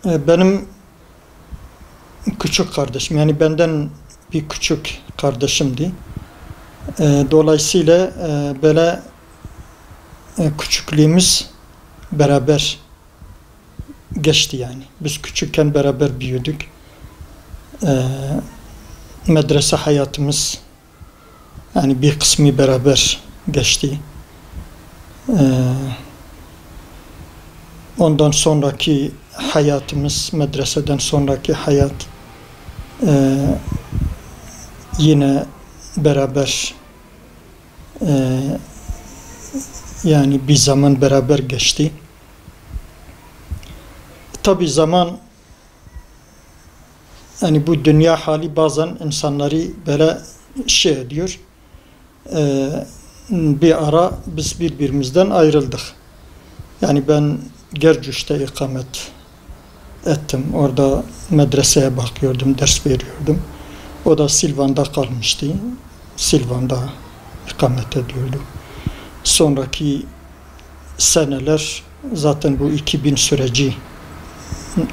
Benim küçük kardeşim, yani benden bir küçük kardeşimdi. Dolayısıyla böyle küçüklüğümüz beraber geçti yani. Biz küçükken beraber büyüdük. Medrese hayatımız yani bir kısmı beraber geçti. Ondan sonraki hayatımız, medreseden sonraki hayat yine beraber yani bir zaman beraber geçti. Tabi zaman yani bu dünya hali bazen insanları böyle şey ediyor. Bir ara biz birbirimizden ayrıldık. Yani ben Gercüş'te ikamet ettim. Orada medreseye bakıyordum, ders veriyordum. O da Silvan'da kalmıştı. Silvan'da ikamet ediyordu. Sonraki seneler zaten bu 2000 süreci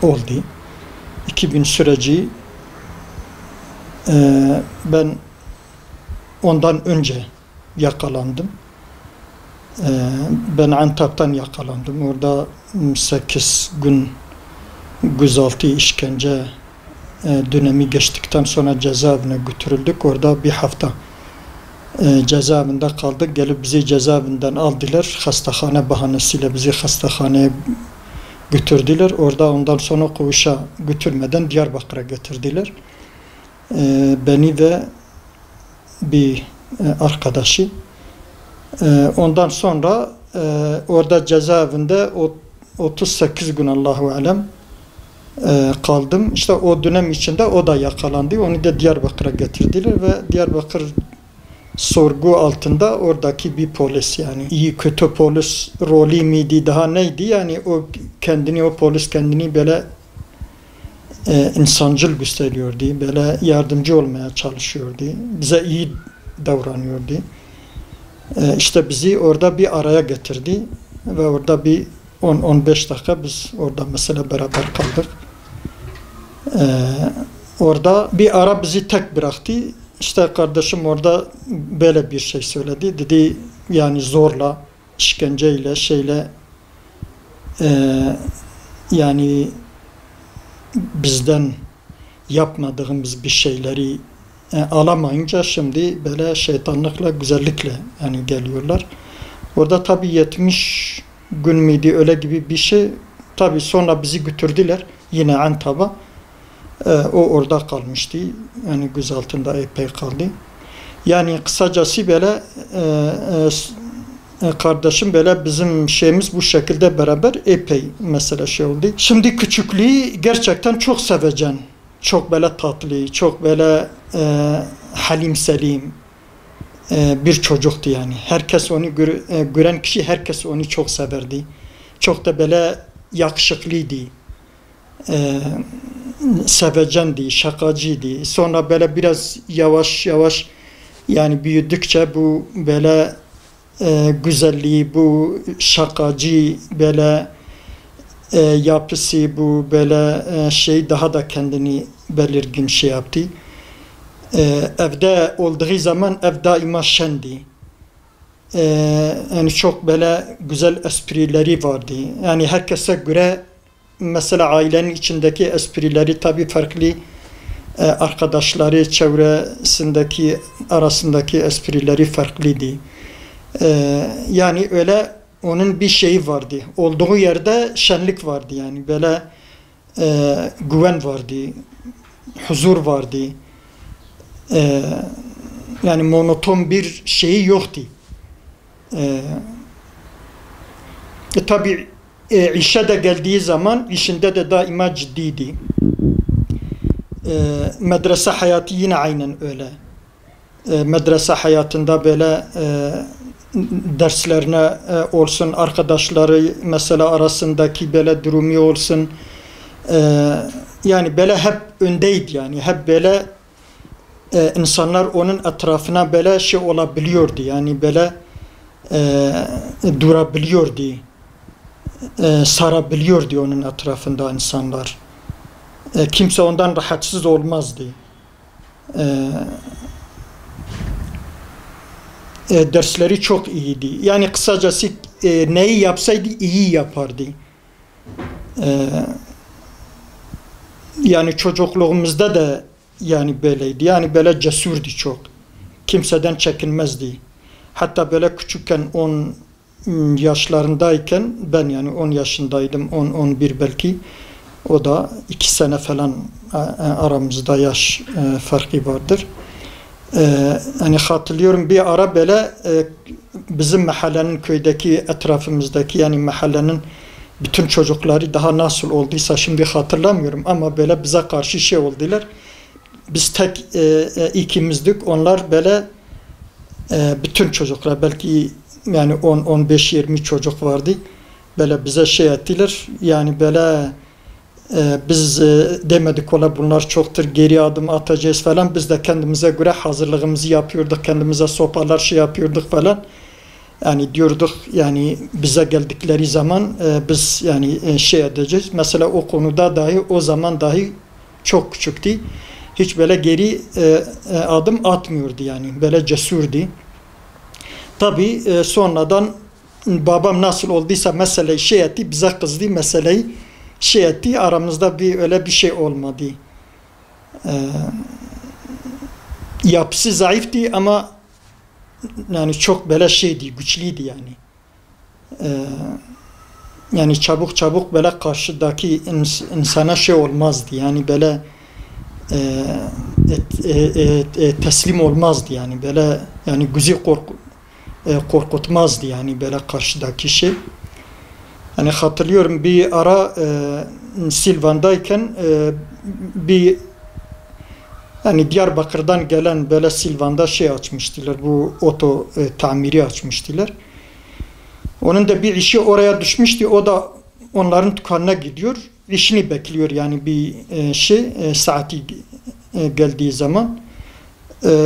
oldu. 2000 süreci ben ondan önce yakalandım. Ben Antep'ten yakalandım. Orada 8 gün gözaltı işkence dönemi geçtikten sonra cezaevine götürüldük. Orada bir hafta cezaevinde kaldık. Gelip bizi cezaevinden aldılar. Hastahane bahanesiyle bizi hastahaneye götürdüler. Orada ondan sonra koğuşa götürmeden Diyarbakır'a getirdiler. Beni ve bir arkadaşı. Ondan sonra orada cezaevinde 38 gün Allahu alem kaldım. İşte o dönem içinde o da yakalandı. Onu da Diyarbakır'a getirdiler ve Diyarbakır sorgu altında oradaki bir polis, yani iyi kötü polis rolü miydi, daha neydi, yani o polis kendini böyle insancıl gösteriyordu, böyle yardımcı olmaya çalışıyordu, bize iyi davranıyordu. İşte bizi orada bir araya getirdi ve orada bir 10-15 dakika biz orada mesela beraber kaldık. Orada bir ara bizi tek bıraktı. İşte kardeşim orada böyle bir şey söyledi. Dedi yani zorla, işkenceyle, yani bizden yapmadığımız bir şeyleri alamayınca şimdi böyle şeytanlıkla, güzellikle yani geliyorlar. Orada tabii 70 gün müydü öyle gibi bir şey. Tabii sonra bizi götürdüler yine Antep'a. O orada kalmıştı. Yani gözaltında epey kaldı. Yani kısacası böyle kardeşim böyle bizim şeyimiz bu şekilde beraber epey mesela şey oldu. Şimdi küçüklüğü gerçekten çok sevecen. Çok böyle tatlı, çok böyle halim selim bir çocuktu yani. Herkes onu gören kişi herkes onu çok severdi. Çok da böyle yakışıklıydı. Sevecendi, şakacıydı. Sonra böyle biraz yavaş yavaş yani büyüdükçe bu böyle güzelliği, bu şakacı böyle yapısı, bu böyle şey daha da kendini belirgin şey yaptı. Evde olduğu zaman ev daima şendi. Yani çok böyle güzel esprileri vardı. Yani herkese göre mesela ailenin içindeki esprileri tabii farklı, arkadaşları, çevresindeki arasındaki esprileri farklıydı. Yani öyle onun bir şeyi vardı. Olduğu yerde şenlik vardı yani. Böyle güven vardı, huzur vardı. Yani monoton bir şeyi yoktu. Tabii işe de geldiği zaman işinde de daima ciddiydi. Medrese hayatı yine aynen öyle. Medrese hayatında böyle derslerine olsun, arkadaşları mesela arasındaki böyle durumu olsun. Yani böyle hep öndeydi yani. Hep böyle insanlar onun etrafına böyle şey olabiliyordu. Yani böyle durabiliyordu. sarabiliyordu onun etrafında insanlar. Kimse ondan rahatsız olmazdı. Dersleri çok iyiydi. Yani kısacası neyi yapsaydı iyi yapardı. Yani çocukluğumuzda da yani böyleydi. Yani böyle cesurdu çok. Kimseden çekinmezdi. Hatta böyle küçükken 10 yaşlarındayken ben yani 10 yaşındaydım. 10-11 belki. O da 2 sene falan aramızda yaş farkı vardır. Hani hatırlıyorum bir ara böyle bizim mahallenin köydeki etrafımızdaki yani mahallenin bütün çocukları daha nasıl olduysa şimdi hatırlamıyorum ama böyle bize karşı şey oldular. Biz tek ikimizdik. Onlar böyle bütün çocuklar belki yani 10-15-20 çocuk vardı. Böyle bize şey ettiler. Yani böyle biz demedik ola bunlar çoktur geri adım atacağız falan. Biz de kendimize göre hazırlığımızı yapıyorduk. Kendimize sopalar şey yapıyorduk falan. Yani diyorduk yani bize geldikleri zaman biz yani şey edeceğiz. Mesela o konuda dahi o zaman dahi çok küçüktü. Hiç böyle geri adım atmıyordu yani. Böyle cesurdu. Tabii sonradan babam nasıl olduysa meseleyi şey etti. Bize kızdı meseleyi şey etti. Aramızda öyle bir şey olmadı. Yapısı zayıftı ama yani çok böyle şeydi, güçlüydü yani. Yani çabuk böyle karşıdaki insana şey olmazdı. Yani böyle teslim olmazdı yani. Böyle yani gözü korkutmazdı yani böyle karşıdaki şey. Yani hatırlıyorum bir ara Silvan'dayken bir yani Diyarbakır'dan gelen böyle Silvan'da şey açmıştılar. Bu oto tamiri açmıştılar. Onun da bir işi oraya düşmüştü. O da onların dükkanına gidiyor. İşini bekliyor yani bir saati geldiği zaman.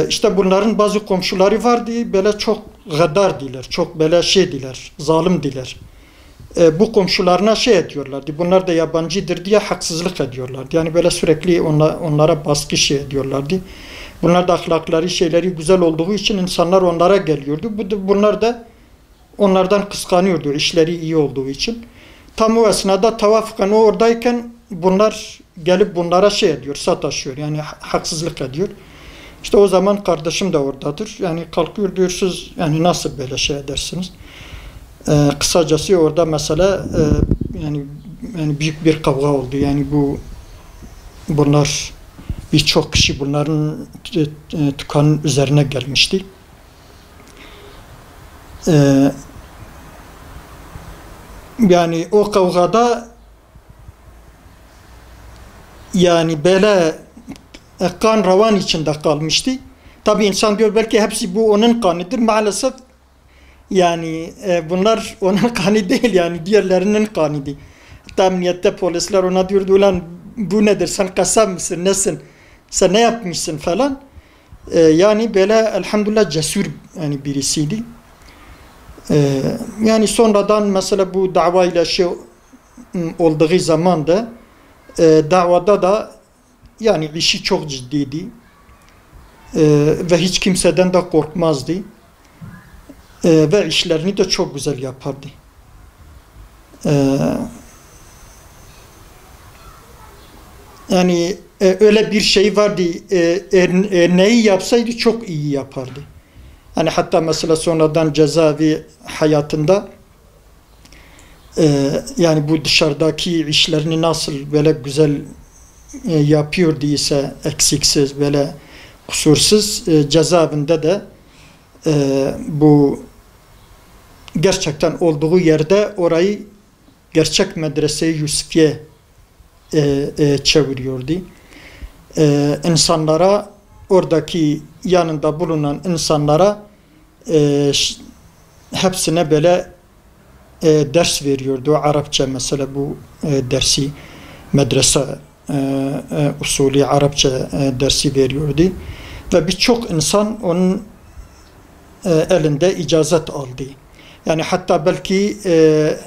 İşte bunların bazı komşuları vardı. Böyle çok gaddardiler. Çok böyle şeydiler. Zalimdiler. Bu komşularına şey ediyorlardı. Bunlar da yabancıdır diye haksızlık ediyorlardı. Yani böyle sürekli onlara baskı şey ediyorlardı. Bunlar da ahlakları şeyleri güzel olduğu için insanlar onlara geliyordu. Bunlar da onlardan kıskanıyordu işleri iyi olduğu için. Tam o esnada tavafukan o oradayken bunlar gelip bunlara şey ediyor, sataşıyor. Yani haksızlık ediyor. İşte o zaman kardeşim de oradadır. Yani kalkıyor diyor siz yani nasıl böyle şey edersiniz? Kısacası orada mesela yani büyük bir kavga oldu. Yani bunlar birçok kişi bunların dükkanın üzerine gelmişti. Yani o kavgada yani böyle kan revan içinde kalmıştı. Tabi insan diyor belki hepsi bu onun kanıdır. Maalesef yani bunlar onun kanı değil yani diğerlerinin kanıydı. Hatta emniyette polisler ona diyordu ulan bu nedir sen kasap mısın nesin sen ne yapmışsın falan. Yani böyle elhamdülillah cesur yani birisiydi. Yani sonradan mesela bu davayla şey olduğu zaman da davada da yani işi çok ciddiydi. Ve hiç kimseden de korkmazdı. Ve işlerini de çok güzel yapardı. Yani öyle bir şey vardı. Neyi yapsaydı çok iyi yapardı. Yani hatta mesela sonradan cezaevi hayatında yani bu dışarıdaki işlerini nasıl böyle güzel yapıyor değilse eksiksiz böyle kusursuz cezaevinde de bu gerçekten olduğu yerde orayı gerçek medrese-i Yusufiye çeviriyordu. İnsanlara oradaki yanında bulunan insanlara hepsine böyle ders veriyordu. Arapça mesela bu dersi medrese usulü Arapça dersi veriyordu. Ve birçok insan onun elinde icazet aldı. Yani hatta belki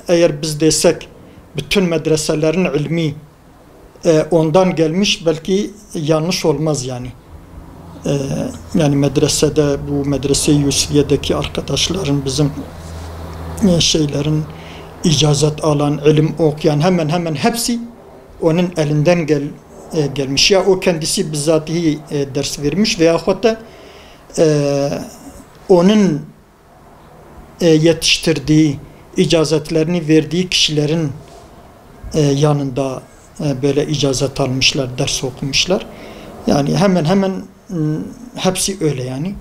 eğer biz desek bütün medreselerin ilmi ondan gelmiş, belki yanlış olmaz yani. Yani medresede, bu Medrese-i Yusufiye'deki arkadaşların, bizim şeylerin icazet alan, ilim okuyan hemen hemen hepsi onun elinden gelmiş. Ya o kendisi bizzatihi ders vermiş veyahut da onun yetiştirdiği, icazetlerini verdiği kişilerin yanında böyle icazet almışlar, ders okumuşlar. Yani hemen hemen hepsi öyle yani.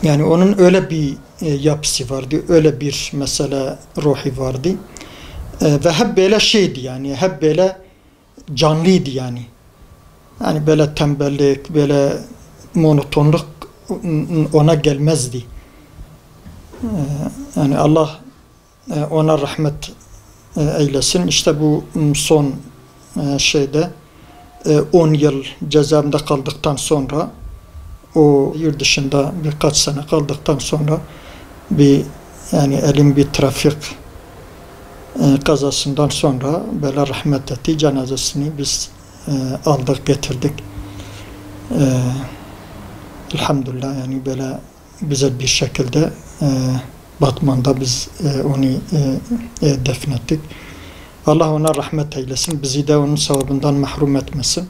Yani onun öyle bir yapısı vardı, öyle bir mesela ruhi vardı. Ve hep böyle şeydi yani, hep böyle canlıydı yani. Yani böyle tembellik, böyle monotonluk ona gelmezdi. Yani Allah ona rahmet eylesin. İşte bu son şeyde 10 yıl cezaevinde kaldıktan sonra, o yurt dışında birkaç sene kaldıktan sonra yani elim bir trafik kazasından sonra böyle rahmet etti. Cenazesini biz aldık, getirdik. Elhamdülillah yani böyle güzel bir şekilde Batman'da biz onu defnettik. Allah ona rahmet eylesin. Bizi de onun sevabından mahrum etmesin.